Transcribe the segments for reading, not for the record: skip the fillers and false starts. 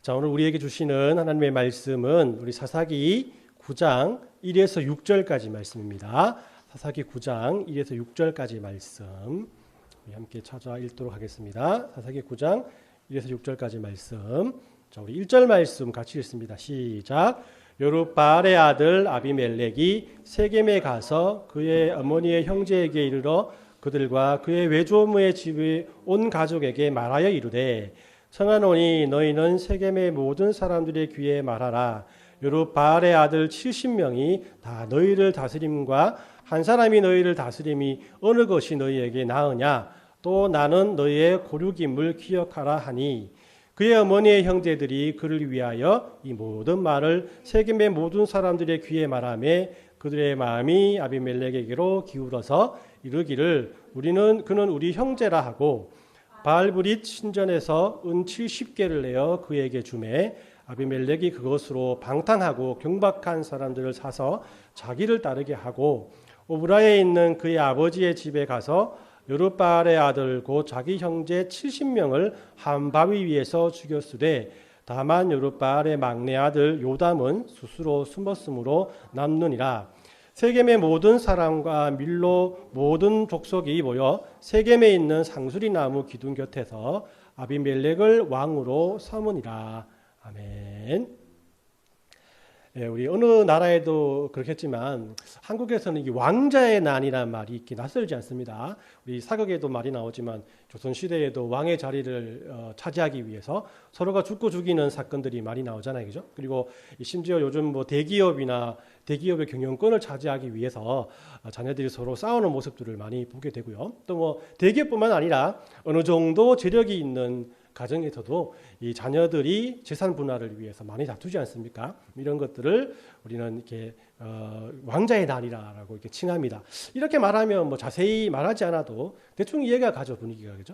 자, 오늘 우리에게 주시는 하나님의 말씀은 우리 사사기 9장 1에서 6절까지 말씀입니다. 사사기 9장 1에서 6절까지 말씀 우리 함께 찾아 읽도록 하겠습니다. 사사기 9장 1에서 6절까지 말씀. 자, 우리 1절 말씀 같이 읽습니다. 시작. 여룻바알의 아들 아비멜렉이 세겜에 가서 그의 어머니의 형제에게 이르러 그들과 그의 외조모의 집의 온 가족에게 말하여 이르되 청하노니 너희는 세겜의 모든 사람들의 귀에 말하라. 여룻바알의 아들 70명이 다 너희를 다스림과 한 사람이 너희를 다스림이 어느 것이 너희에게 나으냐. 또 나는 너희의 고륙임을 기억하라 하니 그의 어머니의 형제들이 그를 위하여 이 모든 말을 세겜의 모든 사람들의 귀에 말하며 그들의 마음이 아비멜렉에게로 기울어서 이르기를 그는 우리 형제라 하고 바알브릿 신전에서 은 70개를 내어 그에게 주매 아비멜렉이 그것으로 방탕하고 경박한 사람들을 사서 자기를 따르게 하고 오브라에 있는 그의 아버지의 집에 가서 여룻바알의 아들 곧 자기 형제 70명을 한 바위 위에서 죽였으되 다만 여룻바알의 막내 아들 요담은 스스로 숨었으므로 남느니라. 세겜의 모든 사람과 밀로 모든 족속이 모여 세겜에 있는 상수리 나무 기둥 곁에서 아비멜렉을 왕으로 삼으니라. 아멘. 예, 우리 어느 나라에도 그렇겠지만 한국에서는 이 왕자의 난이라는 말이 있기 낯설지 않습니다. 우리 사극에도 말이 나오지만 조선시대에도 왕의 자리를 차지하기 위해서 서로가 죽고 죽이는 사건들이 많이 나오잖아요. 그죠? 그리고 심지어 요즘 뭐 대기업의 경영권을 차지하기 위해서 자녀들이 서로 싸우는 모습들을 많이 보게 되고요. 또 뭐 대기업뿐만 아니라 어느 정도 재력이 있는 가정에서도 이 자녀들이 재산 분할을 위해서 많이 다투지 않습니까? 이런 것들을 우리는 이렇게 왕자의 난이라고 이렇게 칭합니다. 이렇게 말하면 뭐 자세히 말하지 않아도 대충 이해가 가죠, 분위기가. 그죠?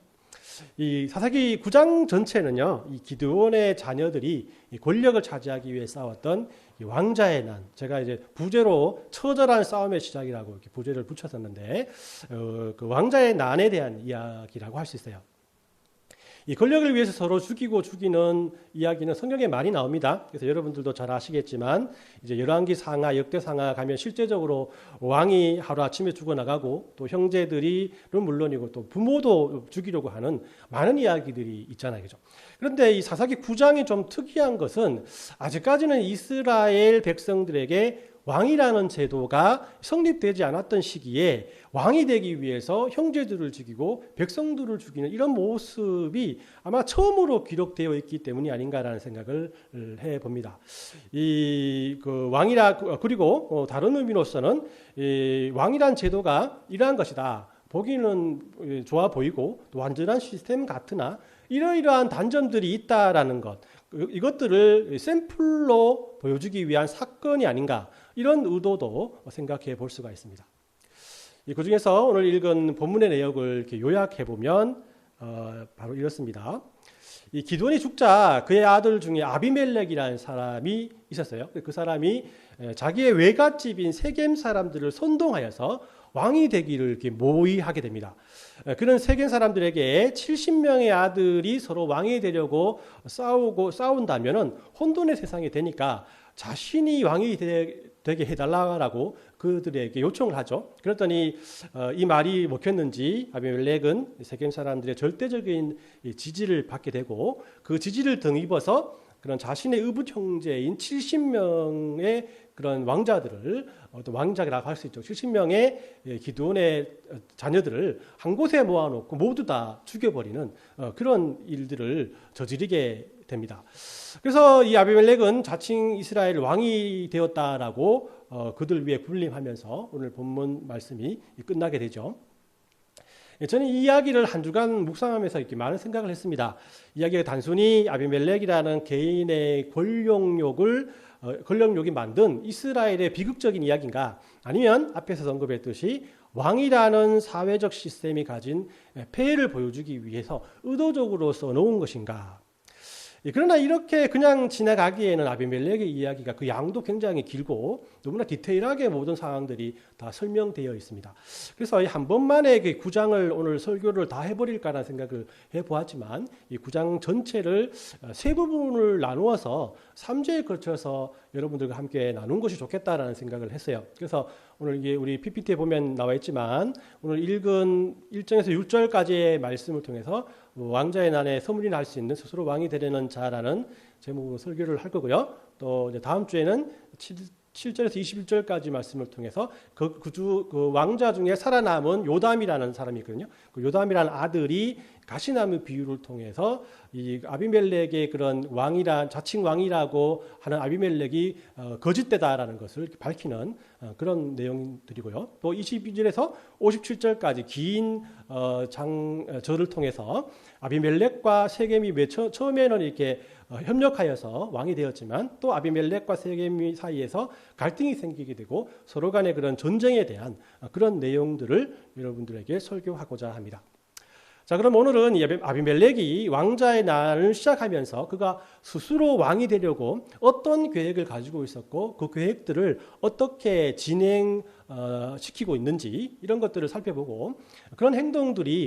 이 사사기 9장 전체는요, 이 기드온의 자녀들이 이 권력을 차지하기 위해 싸웠던 이 왕자의 난, 제가 이제 부제로 처절한 싸움의 시작이라고 이렇게 부제를 붙였었는데, 그 왕자의 난에 대한 이야기라고 할 수 있어요. 이 권력을 위해서 서로 죽이고 죽이는 이야기는 성경에 많이 나옵니다. 그래서 여러분들도 잘 아시겠지만 이제 열왕기 상하, 역대 상하 가면 실제적으로 왕이 하루아침에 죽어나가고 또 형제들이 물론이고 또 부모도 죽이려고 하는 많은 이야기들이 있잖아요. 그죠? 그런데 이 사사기 9장이 좀 특이한 것은 아직까지는 이스라엘 백성들에게 왕이라는 제도가 성립되지 않았던 시기에 왕이 되기 위해서 형제들을 죽이고 백성들을 죽이는 이런 모습이 아마 처음으로 기록되어 있기 때문이 아닌가라는 생각을 해봅니다. 그리고 다른 의미로서는 이 왕이란 제도가 이러한 것이다. 보기는 좋아 보이고 또 완전한 시스템 같으나 이러이러한 단점들이 있다라는 것, 이것들을 샘플로 보여주기 위한 사건이 아닌가, 이런 의도도 생각해 볼 수가 있습니다. 그 중에서 오늘 읽은 본문의 내용을 이렇게 요약해 보면 바로 이렇습니다. 이 기드온이 죽자 그의 아들 중에 아비멜렉이라는 사람이 있었어요. 그 사람이 자기의 외갓집인 세겜 사람들을 선동하여서 왕이 되기를 이렇게 모의하게 됩니다. 그런 세겜 사람들에게 70명의 아들이 서로 왕이 되려고 싸운다면은 혼돈의 세상이 되니까 자신이 왕이 되게 해달라고 그들에게 요청을 하죠. 그랬더니 이 말이 먹혔는지 아비멜렉은 세겜 사람들의 절대적인 지지를 받게 되고 그 지지를 등입어서 그런 자신의 의붓 형제인 70명의 그런 왕자들을 또 왕자라고 할 수 있죠. 70명의 기드온의 자녀들을 한 곳에 모아놓고 모두 다 죽여버리는 그런 일들을 저지르게 됩니다. 그래서 이 아비멜렉은 자칭 이스라엘 왕이 되었다라고 그들 위에 군림하면서 오늘 본문 말씀이 끝나게 되죠. 저는 이 이야기를 한 주간 묵상하면서 이렇게 많은 생각을 했습니다. 이야기가 단순히 아비멜렉이라는 개인의 권력욕이 만든 이스라엘의 비극적인 이야기인가, 아니면 앞에서 언급했듯이 왕이라는 사회적 시스템이 가진 폐해를 보여주기 위해서 의도적으로 써놓은 것인가. 그러나 이렇게 그냥 지나가기에는 아비멜렉의 이야기가 그 양도 굉장히 길고 너무나 디테일하게 모든 상황들이 다 설명되어 있습니다. 그래서 한 번만에 그 9장을 오늘 설교를 다 해버릴까라는 생각을 해보았지만 이 9장 전체를 세 부분을 나누어서 3주에 걸쳐서 여러분들과 함께 나눈 것이 좋겠다라는 생각을 했어요. 그래서 오늘 이게 우리 PPT에 보면 나와 있지만 오늘 읽은 1장에서 6절까지의 말씀을 통해서 왕자의 난에 서문이 날 수 있는 스스로 왕이 되려는 자라는 제목으로 설교를 할 거고요. 또 이제 다음 주에는 7절에서 21절까지 말씀을 통해서 그 왕자 중에 살아남은 요담이라는 사람이 있거든요. 그 요담이라는 아들이 가시나무 비유를 통해서 이 아비멜렉의 그런 자칭 왕이라고 하는 아비멜렉이 거짓되다라는 것을 밝히는 그런 내용들이고요. 또 22절에서 57절까지 긴 절을 통해서 아비멜렉과 세겜이 처음에는 이렇게 협력하여서 왕이 되었지만 또 아비멜렉과 세겜 사이에서 갈등이 생기게 되고 서로 간의 그런 전쟁에 대한 그런 내용들을 여러분들에게 설교하고자 합니다. 자, 그럼 오늘은 아비멜렉이 왕자의 난을 시작하면서 그가 스스로 왕이 되려고 어떤 계획을 가지고 있었고 그 계획들을 어떻게 진행시키고 있는지 이런 것들을 살펴보고 그런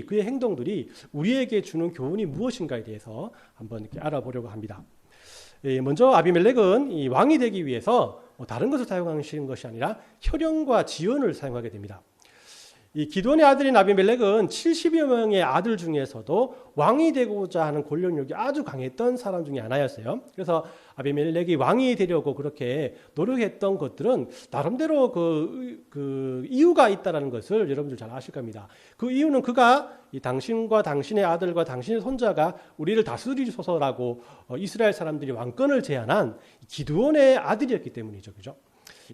그의 행동들이 우리에게 주는 교훈이 무엇인가에 대해서 한번 이렇게 알아보려고 합니다. 먼저 아비멜렉은 이 왕이 되기 위해서 다른 것을 사용하시는 것이 아니라 혈연과 지연을 사용하게 됩니다. 이 기드온의 아들인 아비멜렉은 70여 명의 아들 중에서도 왕이 되고자 하는 권력욕이 아주 강했던 사람 중에 하나였어요. 그래서 아비멜렉이 왕이 되려고 그렇게 노력했던 것들은 나름대로 그 이유가 있다는 것을 여러분들 잘 아실 겁니다. 그 이유는 그가 당신과 당신의 아들과 당신의 손자가 우리를 다스리소서라고 이스라엘 사람들이 왕권을 제안한 기드온의 아들이었기 때문이죠. 그죠?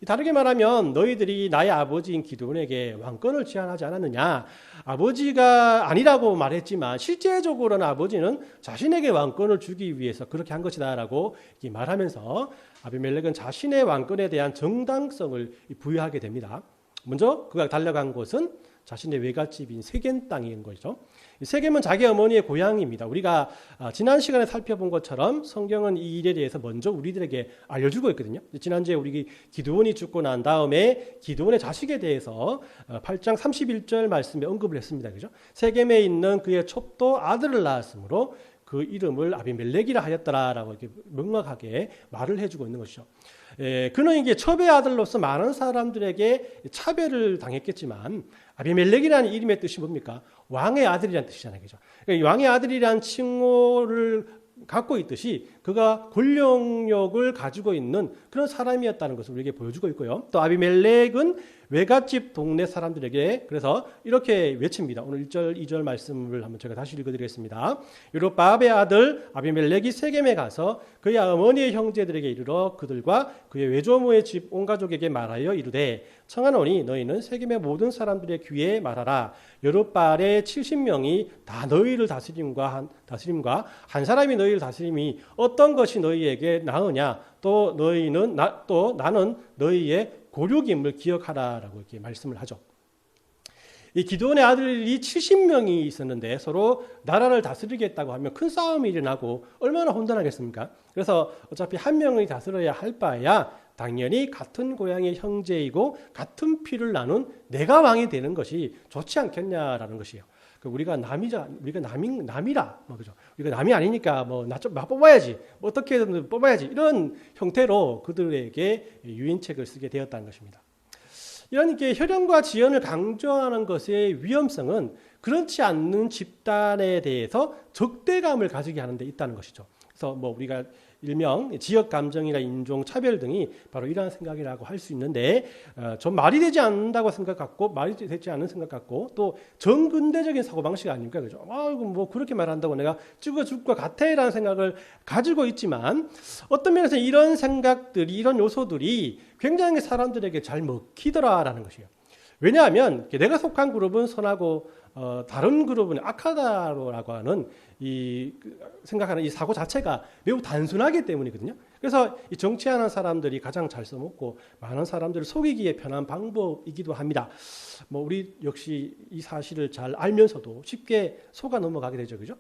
다르게 말하면 너희들이 나의 아버지인 기드온에게 왕권을 제안하지 않았느냐. 아버지가 아니라고 말했지만 실제적으로는 아버지는 자신에게 왕권을 주기 위해서 그렇게 한 것이다 라고 말하면서 아비멜렉은 자신의 왕권에 대한 정당성을 부여하게 됩니다. 먼저 그가 달려간 곳은 자신의 외갓집인 세겜 땅인 거죠. 세겜은 자기 어머니의 고향입니다. 우리가 지난 시간에 살펴본 것처럼 성경은 이 일에 대해서 먼저 우리들에게 알려주고 있거든요. 지난주에 우리 기드온이 죽고 난 다음에 기드온의 자식에 대해서 8장 31절 말씀에 언급을 했습니다. 그죠? 세겜에 있는 그의 첩도 아들을 낳았으므로 그 이름을 아비멜렉이라 하였더라라고 이렇게 명확하게 말을 해주고 있는 것이죠. 그는 이게 첩의 아들로서 많은 사람들에게 차별을 당했겠지만 아비멜렉이라는 이름의 뜻이 뭡니까? 왕의 아들이라는 뜻이잖아요. 그죠? 그러니까 왕의 아들이라는 칭호를 갖고 있듯이 그가 권력력을 가지고 있는 그런 사람이었다는 것을 우리에게 보여주고 있고요. 또 아비멜렉은 외갓집 동네 사람들에게 그래서 이렇게 외칩니다. 오늘 1절, 2절 말씀을 한번 제가 다시 읽어드리겠습니다. 여룹바알의 아들 아비멜렉이 세겜에 가서 그의 어머니의 형제들에게 이르러 그들과 그의 외조모의 집 온 가족에게 말하여 이르되 청하노니 너희는 세겜의 모든 사람들의 귀에 말하라. 여룹바알의 70명이 다 너희를 다스림과 한 사람이 너희를 다스림이 어떤 것이 너희에게 나으냐 또 나는 너희의 고륙임을 기억하라라고 이렇게 말씀을 하죠. 이 기드온의 아들이 70명이 있었는데 서로 나라를 다스리겠다고 하면 큰 싸움이 일어나고 얼마나 혼돈하겠습니까? 그래서 어차피 한 명이 다스려야 할 바에야 당연히 같은 고향의 형제이고 같은 피를 나눈 내가 왕이 되는 것이 좋지 않겠냐라는 것이에요. 우리가 남이라, 그죠? 우리가 남이 아니니까 나 좀 뽑아야지, 어떻게든 뽑아야지 이런 형태로 그들에게 유인책을 쓰게 되었다는 것입니다. 이런 게 혈연과 지연을 강조하는 것의 위험성은 그렇지 않는 집단에 대해서 적대감을 가지게 하는 데 있다는 것이죠. 그래서 우리가 일명 지역 감정이나 인종 차별 등이 바로 이러한 생각이라고 할 수 있는데 좀 말이 되지 않는다고 생각 같고 말이 되지 않는 생각 같고 또 정근대적인 사고방식 아닙니까? 그죠? 그렇게 말한다고 내가 죽을 것 같아라는 생각을 가지고 있지만 어떤 면에서 이런 생각들이 이런 요소들이 굉장히 사람들에게 잘 먹히더라라는 것이에요. 왜냐하면 내가 속한 그룹은 선하고 다른 그룹은 악하다라고 하는 생각하는 이 사고 자체가 매우 단순하기 때문이거든요. 그래서 이 정치하는 사람들이 가장 잘 써먹고 많은 사람들을 속이기에 편한 방법이기도 합니다. 우리 역시 이 사실을 잘 알면서도 쉽게 속아 넘어가게 되죠, 그죠?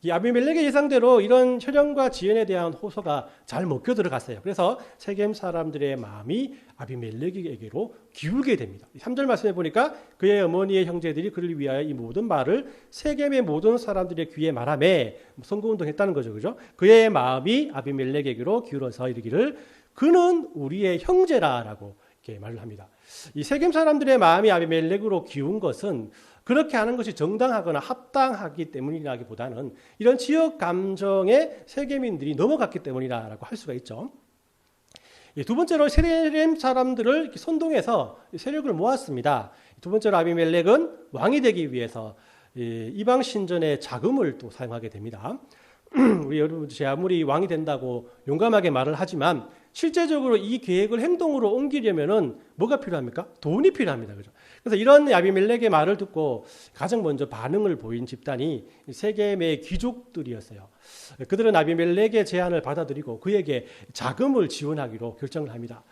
이 아비멜렉의 예상대로 이런 혈연과 지연에 대한 호소가 잘 먹혀 들어갔어요. 그래서 세겜 사람들의 마음이 아비멜렉에게로 기울게 됩니다. 3절 말씀해 보니까 그의 어머니의 형제들이 그를 위하여 이 모든 말을 세겜의 모든 사람들의 귀에 말하매 선거운동했다는 거죠. 그죠? 그의 마음이 아비멜렉에게로 기울어서 이르기를 그는 우리의 형제라라고 이렇게 말을 합니다. 이 세겜 사람들의 마음이 아비멜렉으로 기운 것은 그렇게 하는 것이 정당하거나 합당하기 때문이라기보다는 이런 지역 감정에 세겜인들이 넘어갔기 때문이라고 할 수가 있죠. 두 번째로 세겜 사람들을 선동해서 세력을 모았습니다. 두 번째로 아비멜렉은 왕이 되기 위해서 이방 신전의 자금을 또 사용하게 됩니다. 우리 여러분, 제 아무리 왕이 된다고 용감하게 말을 하지만 실제적으로 이 계획을 행동으로 옮기려면은 뭐가 필요합니까? 돈이 필요합니다. 그죠? 그래서 이런 아비멜렉의 말을 듣고 가장 먼저 반응을 보인 집단이 세겜의 귀족들이었어요. 그들은 아비멜렉의 제안을 받아들이고 그에게 자금을 지원하기로 결정을 합니다.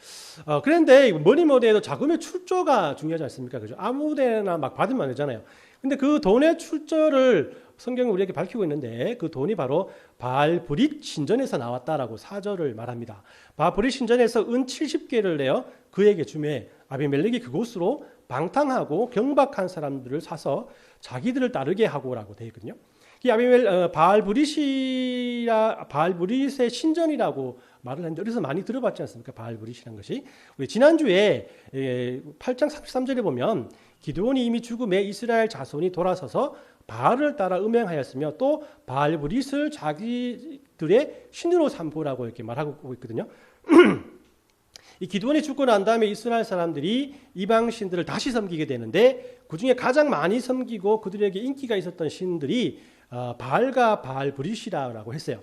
그런데 뭐니 뭐니 해도 자금의 출처가 중요하지 않습니까? 그죠? 아무데나 막 받으면 안 되잖아요. 근데 그 돈의 출처를 성경이 우리에게 밝히고 있는데 그 돈이 바로 바알브릿 신전에서 나왔다라고 4절을 말합니다. 바알브릿 신전에서 은 70개를 내어 그에게 주매 아비멜렉이 그곳으로 방탕하고 경박한 사람들을 사서 자기들을 따르게 하고라고 되어 있거든요. 이 바알브릿의 신전이라고 말을 했는데 그래서 많이 들어봤지 않습니까? 바알브릿이라는 것이. 우리 지난주에 8장 33절에 보면 기드온이 이미 죽음에 이스라엘 자손이 돌아서서 바알을 따라 음행하였으며 또 바알브릿을 자기들의 신으로 삼보라고 이렇게 말하고 있거든요. 이 기드온이 죽고 난 다음에 이스라엘 사람들이 이방 신들을 다시 섬기게 되는데 그 중에 가장 많이 섬기고 그들에게 인기가 있었던 신들이 바알과 바알브릿이라고 했어요.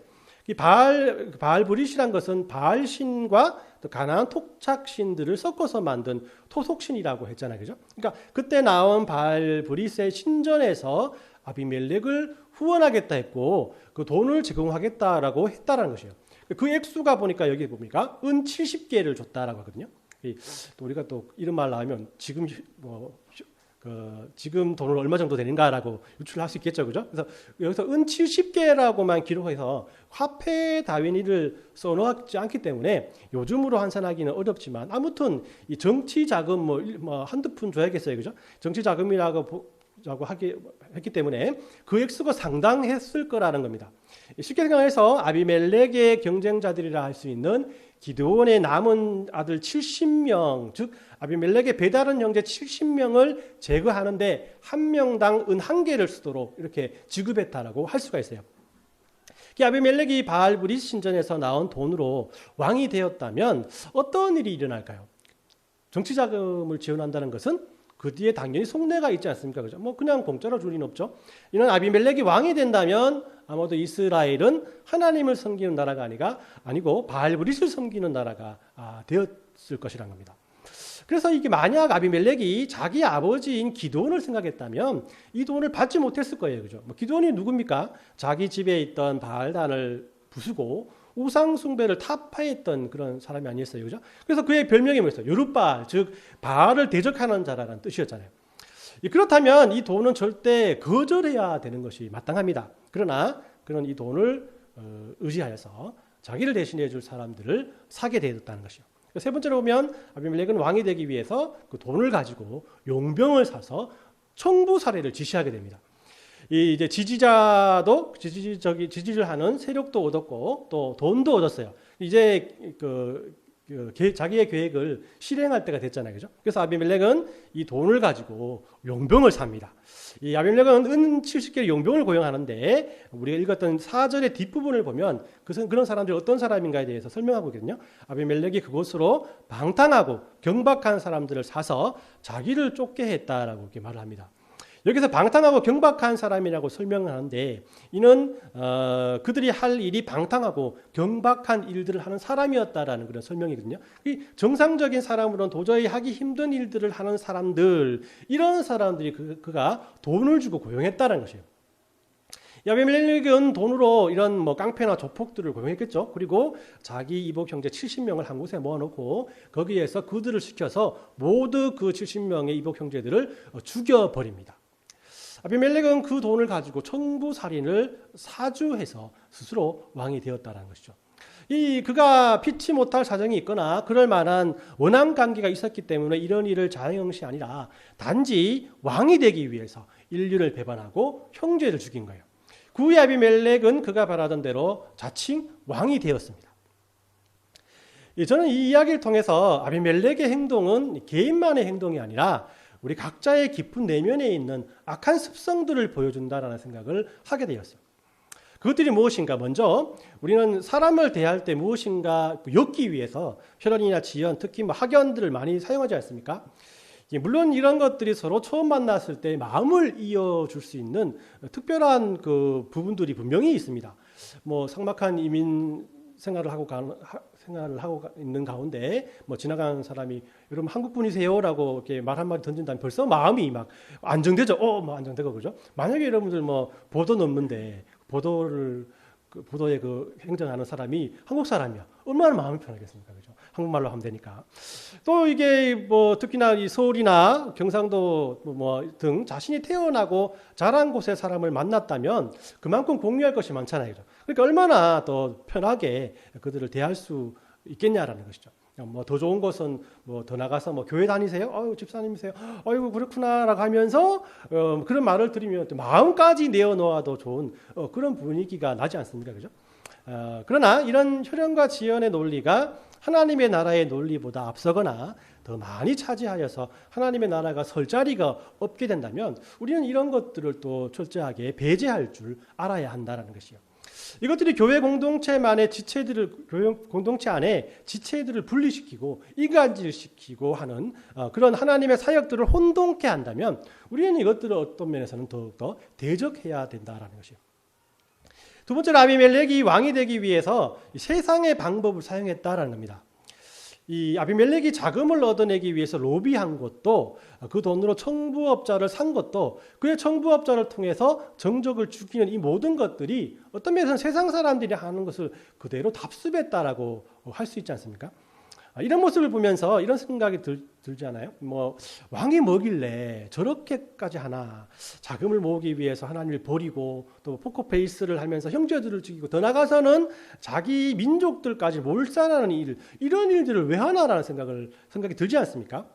이 바알브릿이란 것은 바알 신과 또 가나안 토착 신들을 섞어서 만든 토속신이라고 했잖아요, 그죠? 그러니까 그때 나온 바알브릿의 신전에서 아비멜렉을 후원하겠다 했고 그 돈을 제공하겠다라고 했다라는 것이에요. 그 액수가 보니까 여기 봅니까? 은 70개를 줬다라고 하거든요. 또 우리가 또 이런 말 나오면 지금 돈을 얼마 정도 되는가라고 유출할 수 있겠죠, 그죠? 그래서 여기서 은 70개라고만 기록해서 화폐 단위를 써놓지 않기 때문에 요즘으로 환산하기는 어렵지만 아무튼 이 정치 자금 뭐 한두 푼 줘야겠어요, 그죠? 정치 자금이라고 했기 때문에 그 액수가 상당했을 거라는 겁니다. 쉽게 생각해서 아비멜렉의 경쟁자들이라 할 수 있는 기드온의 남은 아들 70명, 즉 아비멜렉의 배다른 형제 70명을 제거하는데 한 명당 은 1개를 쓰도록 이렇게 지급했다라고 할 수가 있어요. 아비멜렉이 바알브릿 신전에서 나온 돈으로 왕이 되었다면 어떤 일이 일어날까요? 정치 자금을 지원한다는 것은 그 뒤에 당연히 속내가 있지 않습니까? 그죠? 뭐 그냥 공짜로 줄 리는 없죠. 이런 아비멜렉이 왕이 된다면 아마도 이스라엘은 하나님을 섬기는 나라가 아니고 바알브릿을 섬기는 나라가 되었을 것이란 겁니다. 그래서 이게 만약 아비멜렉이 자기 아버지인 기드온을 생각했다면 이 돈을 받지 못했을 거예요. 그죠? 뭐 기드온이 누굽니까? 자기 집에 있던 바알단을 부수고 우상 숭배를 타파했던 그런 사람이 아니었어요. 그죠? 그래서 그의 별명이 뭐였어요? 여룻바알, 즉 바알을 대적하는 자라는 뜻이었잖아요. 그렇다면 이 돈은 절대 거절해야 되는 것이 마땅합니다. 그러나 그는 이 돈을 의지하여서 자기를 대신해 줄 사람들을 사게 되었다는 것이요. 세 번째로 보면 아비멜렉은 왕이 되기 위해서 그 돈을 가지고 용병을 사서 청부 살해를 지시하게 됩니다. 이제 지지를 하는 세력도 얻었고 또 돈도 얻었어요. 이제 자기의 계획을 실행할 때가 됐잖아요, 그죠? 그래서 아비멜렉은 이 돈을 가지고 용병을 삽니다. 이 아비멜렉은 은 70개의 용병을 고용하는데 우리가 읽었던 4절의 뒷부분을 보면 그런 사람들이 어떤 사람인가에 대해서 설명하고 있거든요. 아비멜렉이 그곳으로 방탕하고 경박한 사람들을 사서 자기를 쫓게 했다라고 이렇게 말을 합니다. 여기서 방탕하고 경박한 사람이라고 설명을 하는데 이는 그들이 할 일이 방탕하고 경박한 일들을 하는 사람이었다라는 그런 설명이거든요. 이 정상적인 사람으로는 도저히 하기 힘든 일들을 하는 사람들, 이런 사람들이 그가 돈을 주고 고용했다는 것이에요. 아비멜렉은 돈으로 이런 뭐 깡패나 조폭들을 고용했겠죠. 그리고 자기 이복 형제 70명을 한 곳에 모아놓고 거기에서 그들을 시켜서 모두 그 70명의 이복 형제들을 죽여버립니다. 아비멜렉은 그 돈을 가지고 청부살인을 사주해서 스스로 왕이 되었다는 것이죠. 그가 피치 못할 사정이 있거나 그럴 만한 원한 관계가 있었기 때문에 이런 일을 자행한 것이 아니라 단지 왕이 되기 위해서 인륜을 배반하고 형제를 죽인 거예요. 그 후에 아비멜렉은 그가 바라던 대로 자칭 왕이 되었습니다. 저는 이 이야기를 통해서 아비멜렉의 행동은 개인만의 행동이 아니라 우리 각자의 깊은 내면에 있는 악한 습성들을 보여준다라는 생각을 하게 되었어요. 그것들이 무엇인가? 먼저 우리는 사람을 대할 때 무엇인가 엮기 위해서 혈연이나 지연, 특히 학연들을 많이 사용하지 않습니까? 물론 이런 것들이 서로 처음 만났을 때 마음을 이어줄 수 있는 특별한 그 부분들이 분명히 있습니다. 삭막한 이민 생활을 하고 있는 가운데 지나가는 사람이 여러분 한국 분이세요라고 이렇게 말 한마디 던진다면 벌써 마음이 막 안정되죠. 안정되고 그죠? 만약에 여러분들 보도 넣는데 보도에 행정하는 사람이 한국 사람이야. 얼마나 마음이 편하겠습니까? 그죠? 한국말로 하면 되니까. 또 이게 특히나 이 서울이나 경상도 등 자신이 태어나고 자란 곳의 사람을 만났다면 그만큼 공유할 것이 많잖아요. 그러니까 얼마나 더 편하게 그들을 대할 수 있겠냐라는 것이죠. 더 좋은 것은 더 나가서 교회 다니세요? 집사님이세요? 아이고 그렇구나라고 하면서 그런 말을 들으면 마음까지 내어놓아도 좋은 그런 분위기가 나지 않습니까? 그죠? 그러나 이런 혈연과 지연의 논리가 하나님의 나라의 논리보다 앞서거나 더 많이 차지하여서 하나님의 나라가 설 자리가 없게 된다면 우리는 이런 것들을 또 철저하게 배제할 줄 알아야 한다는 것이요. 이것들이 교회 공동체 안에 지체들을 분리시키고 이간질시키고 하는 그런 하나님의 사역들을 혼동케 한다면 우리는 이것들을 어떤 면에서는 더욱더 대적해야 된다라는 것이요. 두 번째로 아비멜렉이 왕이 되기 위해서 세상의 방법을 사용했다라는 겁니다. 이 아비멜렉이 자금을 얻어내기 위해서 로비한 것도 그 돈으로 청부업자를 산 것도 그의 청부업자를 통해서 정적을 죽이는 이 모든 것들이 어떤 면에서는 세상 사람들이 하는 것을 그대로 답습했다라고 할 수 있지 않습니까? 이런 모습을 보면서 이런 생각이 들지 않아요? 왕이 뭐길래 저렇게까지 하나? 자금을 모으기 위해서 하나님을 버리고 또 포커페이스를 하면서 형제들을 죽이고 더 나가서는 자기 민족들까지 몰살하는 이런 일들을 왜 하나라는 생각이 들지 않습니까?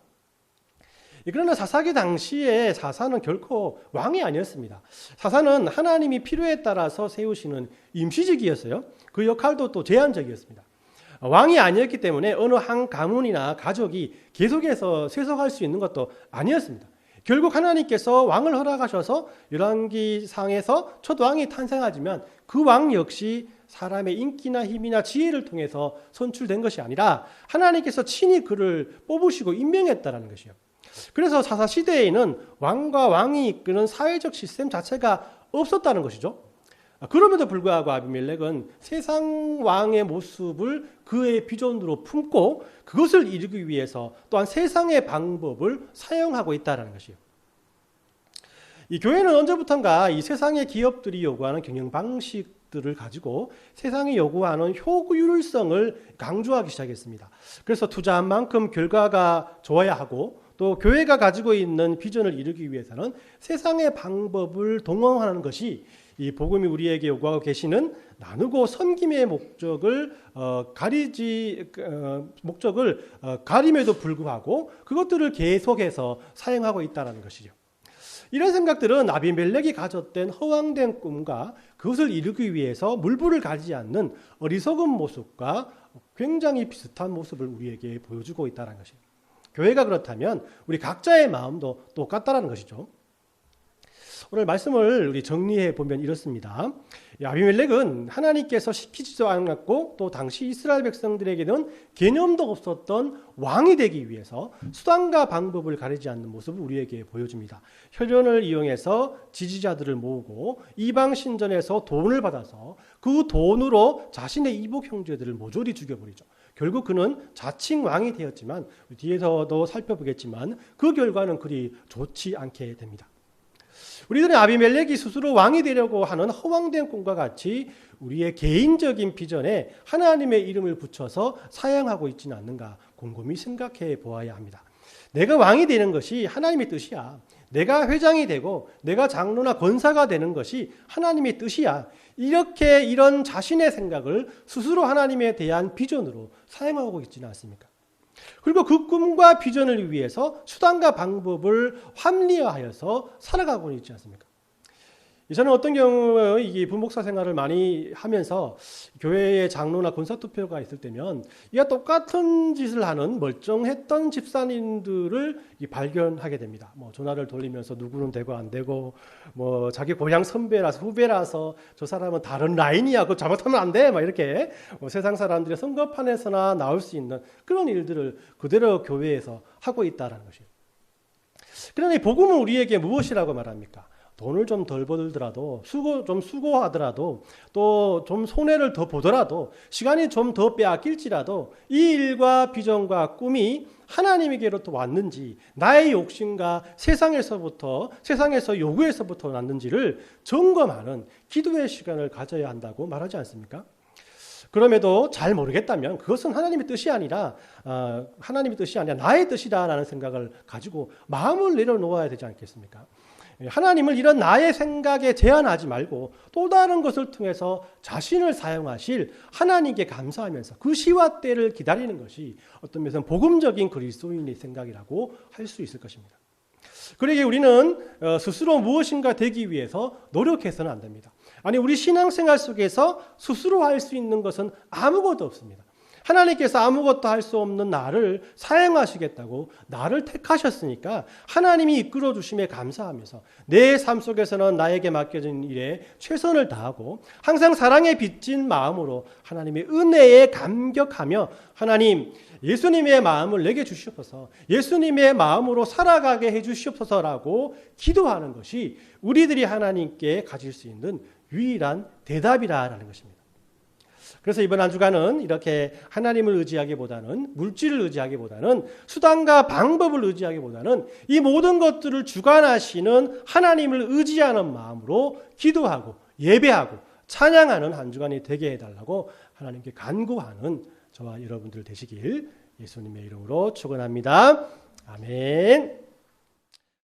그러나 사사기 당시에 사사는 결코 왕이 아니었습니다. 사사는 하나님이 필요에 따라서 세우시는 임시직이었어요. 그 역할도 또 제한적이었습니다. 왕이 아니었기 때문에 어느 한 가문이나 가족이 계속해서 세속할 수 있는 것도 아니었습니다. 결국 하나님께서 왕을 허락하셔서 열왕기상에서 첫 왕이 탄생하지만 그 왕 역시 사람의 인기나 힘이나 지혜를 통해서 선출된 것이 아니라 하나님께서 친히 그를 뽑으시고 임명했다라는 것이요. 그래서 사사 시대에는 왕과 왕이 이끄는 사회적 시스템 자체가 없었다는 것이죠. 그럼에도 불구하고 아비멜렉은 세상 왕의 모습을 그의 비전으로 품고 그것을 이루기 위해서 또한 세상의 방법을 사용하고 있다는 것이에요. 이 교회는 언제부턴가 이 세상의 기업들이 요구하는 경영 방식들을 가지고 세상이 요구하는 효율성을 강조하기 시작했습니다. 그래서 투자한 만큼 결과가 좋아야 하고 또 교회가 가지고 있는 비전을 이루기 위해서는 세상의 방법을 동원하는 것이 이 복음이 우리에게 요구하고 계시는 나누고 섬김의 목적을 가림에도 불구하고 그것들을 계속해서 사용하고 있다는 것이죠. 이런 생각들은 아비멜렉이 가졌던 허황된 꿈과 그것을 이루기 위해서 물불을 가리지 않는 어리석은 모습과 굉장히 비슷한 모습을 우리에게 보여주고 있다는 것이에요. 교회가 그렇다면 우리 각자의 마음도 똑같다는 것이죠. 오늘 말씀을 우리 정리해 보면 이렇습니다. 아비멜렉은 하나님께서 시키지도 않았고 또 당시 이스라엘 백성들에게는 개념도 없었던 왕이 되기 위해서 수단과 방법을 가리지 않는 모습을 우리에게 보여줍니다. 혈연을 이용해서 지지자들을 모으고 이방 신전에서 돈을 받아서 그 돈으로 자신의 이복 형제들을 모조리 죽여버리죠. 결국 그는 자칭 왕이 되었지만 뒤에서도 살펴보겠지만 그 결과는 그리 좋지 않게 됩니다. 우리들은 아비멜렉이 스스로 왕이 되려고 하는 허황된 꿈과 같이 우리의 개인적인 비전에 하나님의 이름을 붙여서 사용하고 있지는 않는가 곰곰이 생각해 보아야 합니다. 내가 왕이 되는 것이 하나님의 뜻이야. 내가 회장이 되고 내가 장로나 권사가 되는 것이 하나님의 뜻이야. 이렇게 이런 자신의 생각을 스스로 하나님에 대한 비전으로 사용하고 있지는 않습니까? 그리고 그 꿈과 비전을 위해서 수단과 방법을 합리화하여서 살아가고 있지 않습니까? 저는 어떤 경우에 이 부목사 생활을 많이 하면서 교회의 장로나 권사 투표가 있을 때면 이가 똑같은 짓을 하는 멀쩡했던 집사님들을 발견하게 됩니다. 뭐 전화를 돌리면서 누구는 되고 안 되고, 뭐 자기 고향 선배라서 후배라서 저 사람은 다른 라인이야, 그거 잘못하면 안 돼, 막 이렇게 세상 사람들의 선거판에서나 나올 수 있는 그런 일들을 그대로 교회에서 하고 있다라는 것이에요. 그러나 이 복음은 우리에게 무엇이라고 말합니까? 돈을 좀 덜 벌더라도 수고하더라도 또 좀 손해를 더 보더라도 시간이 좀 더 빼앗길지라도 이 일과 비전과 꿈이 하나님에게로부터 왔는지 나의 욕심과 세상에서 요구에서부터 왔는지를 점검하는 기도의 시간을 가져야 한다고 말하지 않습니까? 그럼에도 잘 모르겠다면 그것은 하나님의 뜻이 아니라 나의 뜻이다라는 생각을 가지고 마음을 내려놓아야 되지 않겠습니까? 하나님을 이런 나의 생각에 제한하지 말고 또 다른 것을 통해서 자신을 사용하실 하나님께 감사하면서 그 시와 때를 기다리는 것이 어떤 면에서는 복음적인 그리스도인의 생각이라고 할 수 있을 것입니다. 그러기에 우리는 스스로 무엇인가 되기 위해서 노력해서는 안 됩니다. 아니, 우리 신앙생활 속에서 스스로 할 수 있는 것은 아무것도 없습니다. 하나님께서 아무것도 할 수 없는 나를 사용하시겠다고 나를 택하셨으니까 하나님이 이끌어 주심에 감사하면서 내 삶 속에서는 나에게 맡겨진 일에 최선을 다하고 항상 사랑에 빚진 마음으로 하나님의 은혜에 감격하며 하나님, 예수님의 마음을 내게 주시옵소서, 예수님의 마음으로 살아가게 해 주시옵소서라고 기도하는 것이 우리들이 하나님께 가질 수 있는 유일한 대답이라는 것입니다. 그래서 이번 한 주간은 이렇게 하나님을 의지하기보다는, 물질을 의지하기보다는, 수단과 방법을 의지하기보다는 이 모든 것들을 주관하시는 하나님을 의지하는 마음으로 기도하고 예배하고 찬양하는 한 주간이 되게 해달라고 하나님께 간구하는 저와 여러분들 되시길 예수님의 이름으로 축원합니다. 아멘.